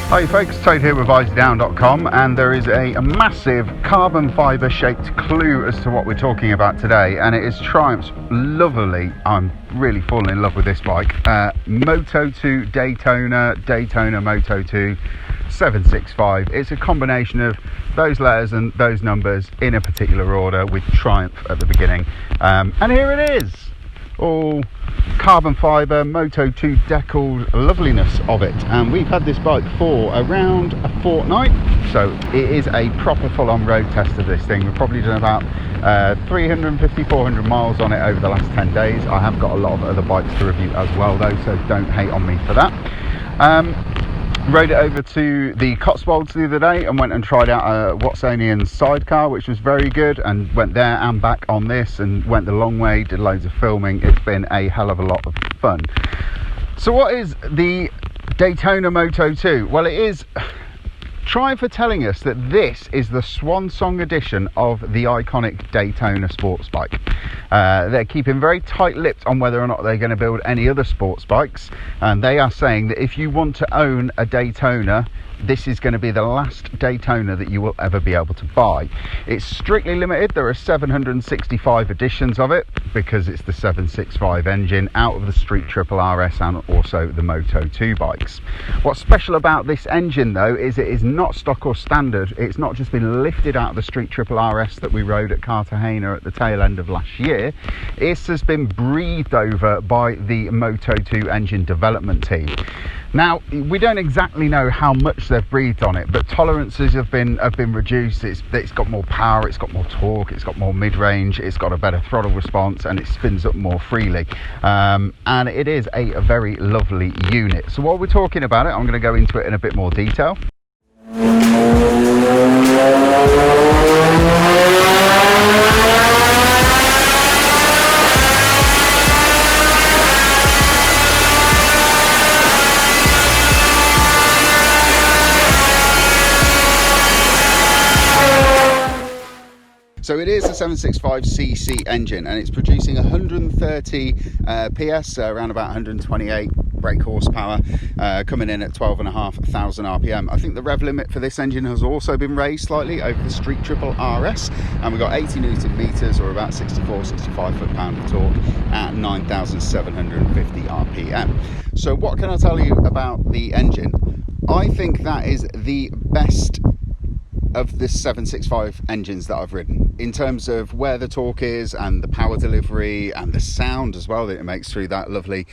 Hi folks, Toad here with Visordown.com, and there is a massive carbon fibre shaped clue as to what we're talking about today, and it is Triumph's lovely, I'm really falling in love with this bike, Moto2 Daytona Moto2 765. It's a combination of those letters and those numbers in a particular order with Triumph at the beginning, and here it is, all carbon fibre Moto2 decal loveliness of it. And we've had this bike for around a fortnight, so it is a proper full-on road test of this thing. We've probably done about 350-400 miles on it over the last 10 days. I have got a lot of other bikes to review as well though, so don't hate on me for that. Rode it over to the Cotswolds the other day and went and tried out a Watsonian sidecar, which was very good, and went there and back on this and went the long way, did loads of filming. It's been a hell of a lot of fun. So what is the Daytona Moto2? Well, it is Triumph for telling us that this is the swan song edition of the iconic Daytona sports bike. They're keeping very tight-lipped on whether or not they're going to build any other sports bikes, and they are saying that if you want to own a Daytona, this is going to be the last Daytona that you will ever be able to buy. It's strictly limited. There are 765 editions of it because it's the 765 engine out of the Street Triple RS and also the Moto2 bikes. What's special about this engine though is it is not stock or standard. It's not just been lifted out of the Street Triple RS that we rode at Cartagena at the tail end of last year. It has been breathed over by the Moto2 engine development team. Now, we don't exactly know how much they've breathed on it, but tolerances have been reduced. It's got more power, it's got more torque, it's got more mid-range, it's got a better throttle response, and it spins up more freely. And it is a very lovely unit. So while we're talking about it, I'm going to go into it in a bit more detail. So it is a 765cc engine, and it's producing 130 PS, around about 128 brake horsepower, coming in at 12,500 RPM. I think the rev limit for this engine has also been raised slightly over the Street Triple RS, and we've got 80 Newton meters, or about 65 foot-pound of torque at 9,750 RPM. So what can I tell you about the engine? I think that is the best of the 765 engines that I've ridden in terms of where the torque is and the power delivery and the sound as well that it makes through that lovely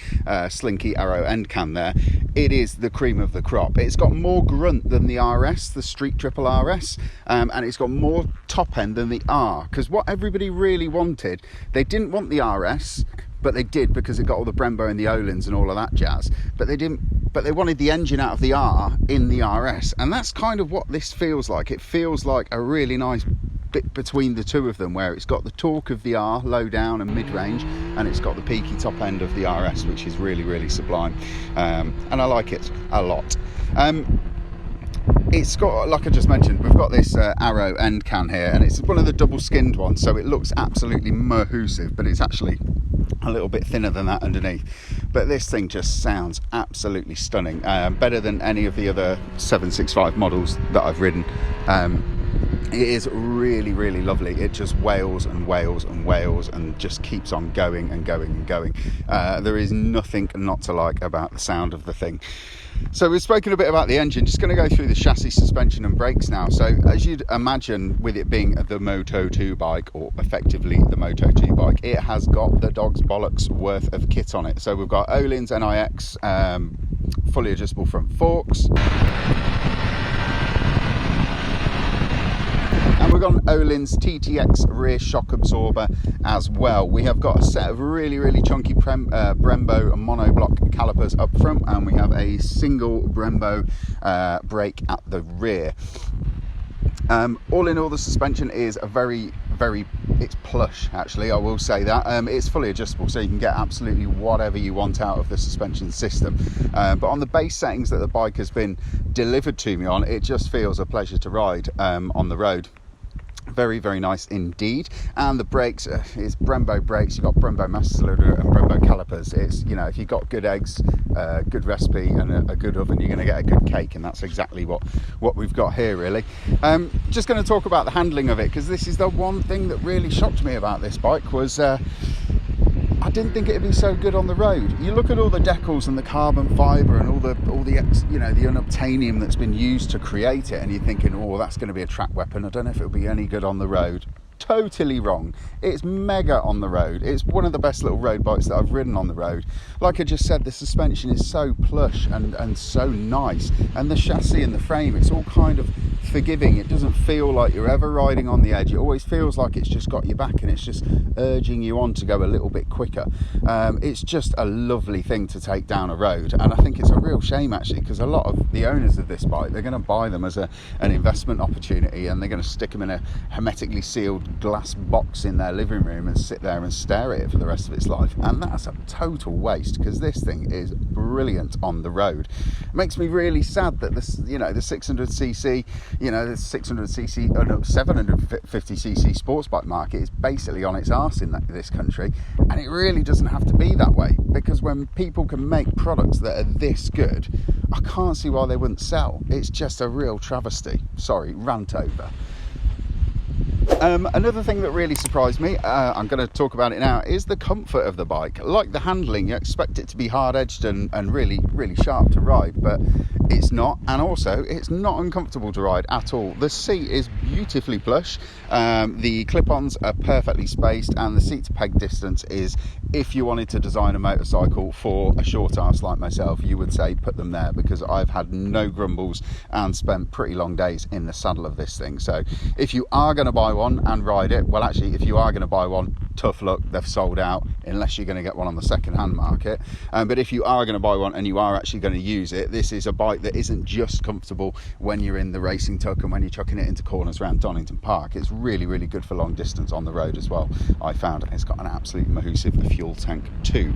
slinky arrow end can there. It is the cream of the crop. It's got more grunt than the RS, the Street Triple RS, and it's got more top end than the R, because what everybody really wanted, they didn't want the RS, but they did because it got all the Brembo and the Öhlins and all of that jazz, but they didn't, but they wanted the engine out of the R in the RS, and that's kind of what this feels like. It feels like a really nice bit between the two of them, where it's got the torque of the R, low down and mid-range, and it's got the peaky top end of the RS, which is really, really sublime, and I like it a lot. It's got, like I just mentioned, we've got this arrow end can here, and it's one of the double skinned ones, so it looks absolutely mahoosive, but it's actually a little bit thinner than that underneath. But this thing just sounds absolutely stunning, better than any of the other 765 models that I've ridden. It is really, really lovely. It just wails and wails and wails and just keeps on going and going and going. There is nothing not to like about the sound of the thing. So we've spoken a bit about the engine, just going to go through the chassis, suspension and brakes now. So as you'd imagine, with it being the Moto2 bike, or effectively the Moto2 bike, it has got the dog's bollocks worth of kit on it. So we've got Öhlins NIX, fully adjustable front forks, And we've got an Öhlins TTX rear shock absorber as well. We have got a set of really chunky Brembo monoblock calipers up front, and we have a single Brembo brake at the rear. All in all, the suspension is a very, it's plush, actually, I will say that. It's fully adjustable, so you can get absolutely whatever you want out of the suspension system. But on the base settings that the bike has been delivered to me on, it just feels a pleasure to ride on the road. Very nice indeed. And the brakes is Brembo brakes. You've got Brembo master cylinder and Brembo calipers. It's, you know, if you've got good eggs, good recipe and a good oven, you're going to get a good cake, and that's exactly what we've got here, really. Just going to talk about the handling of it, because this is the one thing that really shocked me about this bike was I didn't think it'd be so good on the road. You look at all the decals and the carbon fibre and all the you know, the unobtainium that's been used to create it, and you're thinking, oh, that's going to be a track weapon. I don't know if it'll be any good on the road. Totally wrong. It's mega on the road. It's one of the best little road bikes that I've ridden on the road. Like I just said, the suspension is so plush and so nice, and the chassis and the frame, it's all kind of forgiving. It doesn't feel like you're ever riding on the edge. It always feels like it's just got your back and it's just urging you on to go a little bit quicker. It's just a lovely thing to take down a road, and I think it's a real shame, actually, because a lot of the owners of this bike, they're going to buy them as an investment opportunity, and they're going to stick them in a hermetically sealed glass box in their living room and sit there and stare at it for the rest of its life. And that's a total waste, because this thing is brilliant on the road. It makes me really sad that this, you know, the 600cc, you know, the 600cc, 750cc sports bike market is basically on its arse in this country, and it really doesn't have to be that way, because when people can make products that are this good, I can't see why they wouldn't sell. It's just a real travesty. Sorry, rant over. Another thing that really surprised me, I'm going to talk about it now, is the comfort of the bike. Like the handling, you expect it to be hard-edged and really sharp to ride, but it's not. And also, it's not uncomfortable to ride at all. The seat is beautifully plush, the clip-ons are perfectly spaced, and the seat-to-peg distance is, if you wanted to design a motorcycle for a short ass like myself, you would say put them there, because I've had no grumbles and spent pretty long days in the saddle of this thing. So if you are going to buy one and ride it, well, actually, if you are going to buy one, tough luck, they've sold out, unless you're going to get one on the second-hand market. But if you are going to buy one and you are actually going to use it, this is a bike that isn't just comfortable when you're in the racing tuck and when you're chucking it into corners around Donington Park. It's really good for long distance on the road as well, I found. It's got an absolute massive fuel tank too.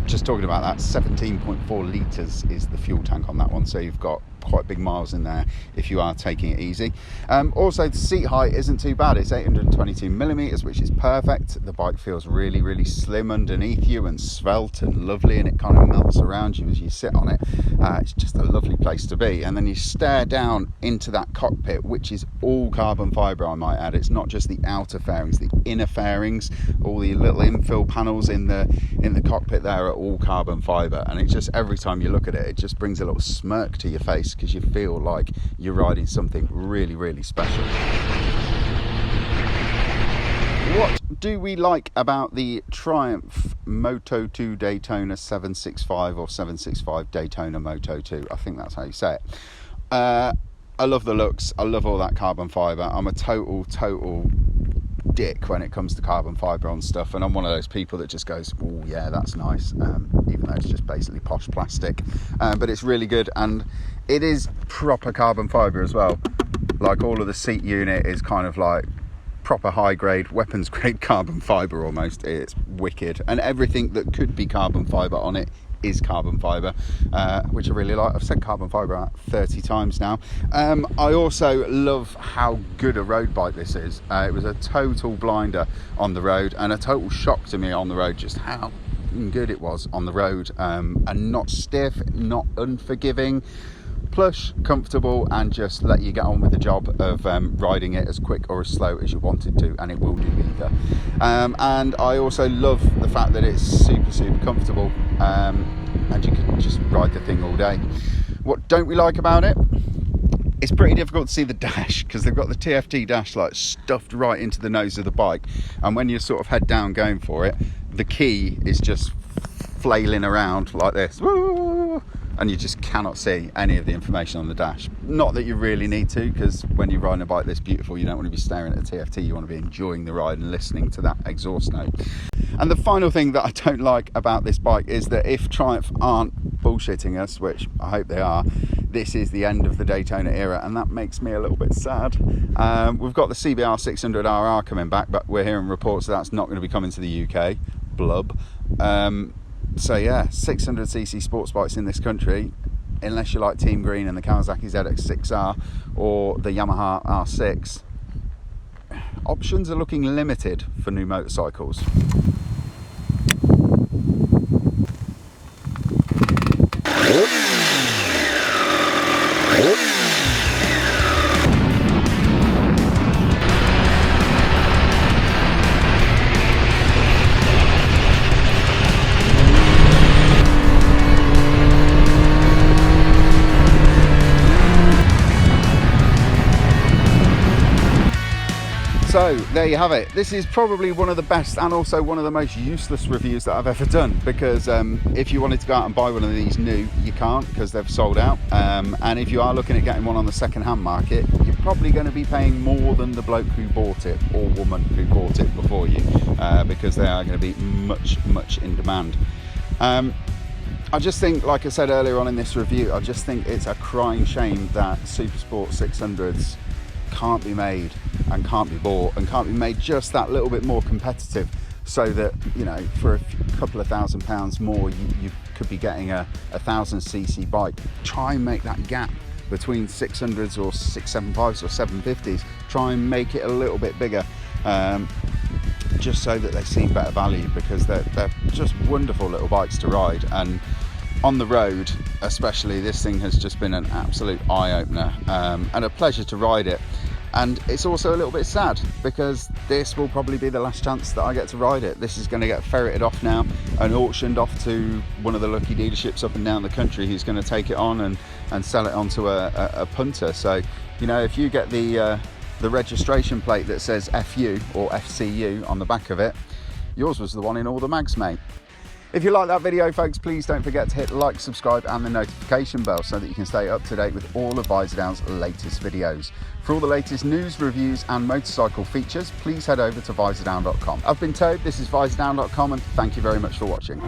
Just talking about that, 17.4 litres is the fuel tank on that one, so you've got quite big miles in there if you are taking it easy. Also, the seat height isn't too bad. It's 822 millimeters, which is perfect. The bike feels really slim underneath you and svelte and lovely, and it kind of melts around you as you sit on it. It's just a lovely place to be. And then you stare down into that cockpit, which is all carbon fibre, I might add. It's not just the outer fairings, the inner fairings, all the little infill panels in the cockpit there are all carbon fibre, and it just, every time you look at it, it just brings a little smirk to your face, because you feel like you're riding something really special. What do we like about the Triumph Moto2 Daytona 765 or 765 Daytona Moto2? I think that's how you say it. I love the looks. I love all that carbon fibre. I'm a total dick when it comes to carbon fibre on stuff, and I'm one of those people that just goes, oh yeah, that's nice, even though it's just basically posh plastic, but it's really good, and it is proper carbon fibre as well. Like, all of the seat unit is kind of like proper high grade, weapons grade carbon fibre almost. It's wicked, and everything that could be carbon fibre on it is carbon fibre, which I really like. I've said carbon fibre out 30 times now. I also love how good a road bike this is. It was a total blinder on the road, and a total shock to me on the road just how good it was on the road, and not stiff, not unforgiving, plush, comfortable, and just let you get on with the job of riding it as quick or as slow as you wanted to, and it will do either. And I also love the fact that it's super comfortable, and you can just ride the thing all day. What don't we like about it? It's pretty difficult to see the dash, because they've got the TFT dash like stuffed right into the nose of the bike, and when you're sort of head down going for it, the key is just flailing around like this. Woo! and you just cannot see any of the information on the dash. Not that you really need to, because when you're riding a bike this beautiful, you don't want to be staring at a TFT, you want to be enjoying the ride and listening to that exhaust note. And the final thing that I don't like about this bike is that if Triumph aren't bullshitting us, which I hope they are, this is the end of the Daytona era, and that makes me a little bit sad. We've got the CBR 600RR coming back, but we're hearing reports that that's not going to be coming to the UK. Blub. So yeah, 600cc sports bikes in this country, unless you like Team Green and the Kawasaki ZX6R or the Yamaha R6, options are looking limited for new motorcycles. So there you have it. This is probably one of the best and also one of the most useless reviews that I've ever done, because if you wanted to go out and buy one of these new, you can't, because they've sold out. And if you are looking at getting one on the second-hand market, you're probably going to be paying more than the bloke who bought it or woman who bought it before you, because they are going to be much in demand. I just think, like I said earlier on in this review, I just think it's a crying shame that Supersport 600s can't be made and can't be bought and can't be made just that little bit more competitive, so that, you know, for a couple of £1,000 more you could be getting a 1000cc bike. Try and make that gap between 600s or 675s or 750s, try and make it a little bit bigger, just so that they seem better value, because they're just wonderful little bikes to ride. And on the road especially, this thing has just been an absolute eye-opener, and a pleasure to ride it. And it's also a little bit sad, because this will probably be the last chance that I get to ride it. This is going to get ferreted off now and auctioned off to one of the lucky dealerships up and down the country, who's going to take it on and sell it onto a punter. So, you know, if you get the registration plate that says FU or FCU on the back of it, yours was the one in all the mags, mate. If you like that video, folks, please don't forget to hit like, subscribe and the notification bell, so that you can stay up to date with all of Visordown's latest videos. For all the latest news, reviews and motorcycle features, please head over to Visordown.com. I've been Toad, this is Visordown.com, and thank you very much for watching.